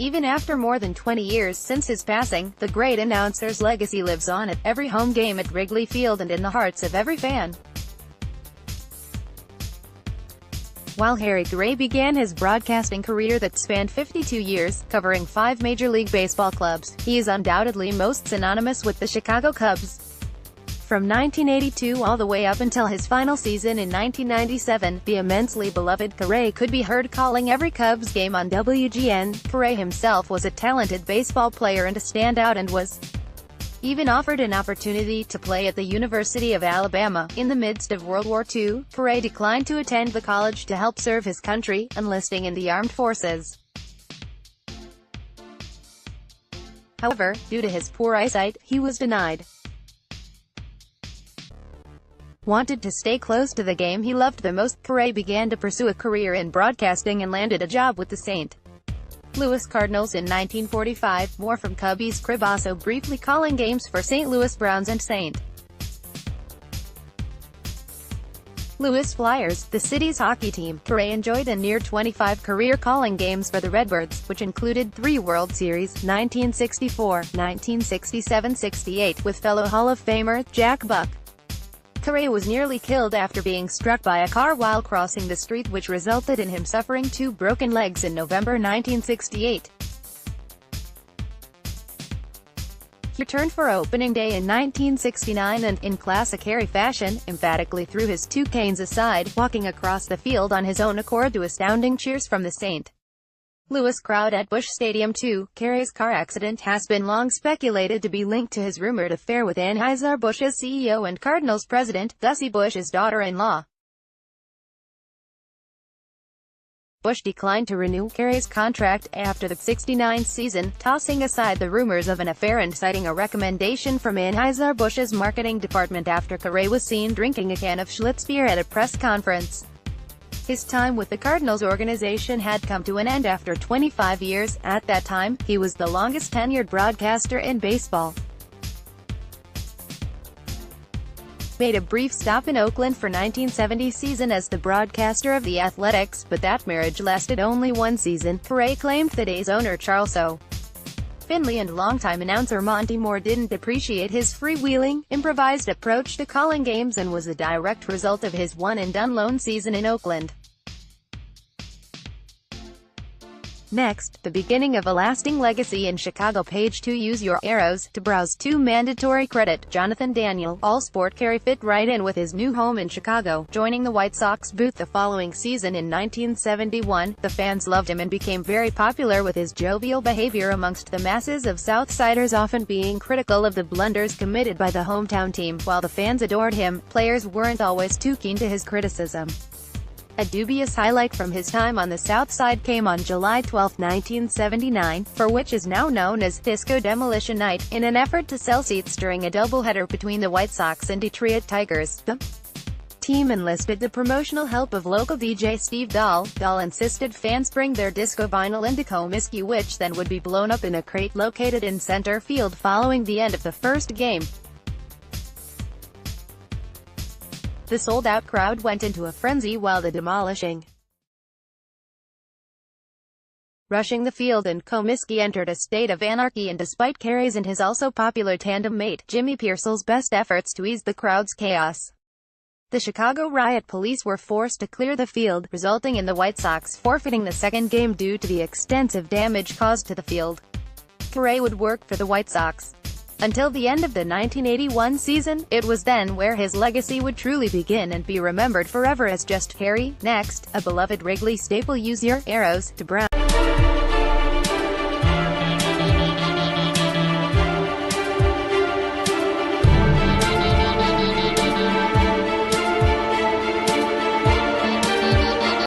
Even after more than 20 years since his passing, the great announcer's legacy lives on at every home game at Wrigley Field and in the hearts of every fan. While Harry Caray began his broadcasting career that spanned 52 years, covering 5 Major League Baseball clubs, he is undoubtedly most synonymous with the Chicago Cubs. From 1982 all the way up until his final season in 1997, the immensely beloved Caray could be heard calling every Cubs game on WGN. Caray himself was a talented baseball player and a standout and was even offered an opportunity to play at the University of Alabama. In the midst of World War II, Caray declined to attend the college to help serve his country, enlisting in the armed forces. However, due to his poor eyesight, he was denied. Wanted to stay close to the game he loved the most, Caray began to pursue a career in broadcasting and landed a job with the St. Louis Cardinals in 1945, more from Cubby's crib, also briefly calling games for St. Louis Browns and St. Louis Flyers, the city's hockey team. Caray enjoyed a near 25 career calling games for the Redbirds, which included 3 World Series, 1964, 1967-68, with fellow Hall of Famer Jack Buck. Caray was nearly killed after being struck by a car while crossing the street, which resulted in him suffering 2 broken legs in November 1968. He returned for opening day in 1969 and, in classic Caray fashion, emphatically threw his 2 canes aside, walking across the field on his own accord to astounding cheers from the St. Louis crowd at Busch Stadium. Caray's car accident has been long speculated to be linked to his rumored affair with Anheuser-Busch's CEO and Cardinals president, Gussie Busch's daughter-in-law. Busch declined to renew Caray's contract after the '69 season, tossing aside the rumors of an affair and citing a recommendation from Anheuser-Busch's marketing department after Caray was seen drinking a can of Schlitz beer at a press conference. His time with the Cardinals organization had come to an end after 25 years. At that time, he was the longest tenured broadcaster in baseball. Made a brief stop in Oakland for 1970 season as the broadcaster of the Athletics, but that marriage lasted only 1 season. Caray claimed the day's owner Charles O. Finley and longtime announcer Monty Moore didn't appreciate his freewheeling, improvised approach to calling games and was a direct result of his one-and-done lone season in Oakland. Next, the beginning of a lasting legacy in Chicago. Page 2. Use your arrows to browse to mandatory credit. Jonathan Daniel, All-Sport. Caray fit right in with his new home in Chicago, joining the White Sox booth the following season in 1971. The fans loved him and became very popular with his jovial behavior amongst the masses of Southsiders, often being critical of the blunders committed by the hometown team. While the fans adored him, players weren't always too keen to his criticism. A dubious highlight from his time on the South Side came on July 12, 1979, for which is now known as Disco Demolition Night. In an effort to sell seats during a doubleheader between the White Sox and Detroit Tigers, the team enlisted the promotional help of local DJ Steve Dahl. Dahl insisted fans bring their disco vinyl into Comiskey, which then would be blown up in a crate located in center field following the end of the first game. The sold-out crowd went into a frenzy while the demolishing rushing the field and Comiskey entered a state of anarchy, and despite Caray's and his also popular tandem mate, Jimmy Pearsall's best efforts to ease the crowd's chaos, the Chicago Riot Police were forced to clear the field, resulting in the White Sox forfeiting the second game due to the extensive damage caused to the field. Caray would work for the White Sox until the end of the 1981 season. It was then where his legacy would truly begin and be remembered forever as just Harry. Next, a beloved Wrigley staple. Use your arrows to browse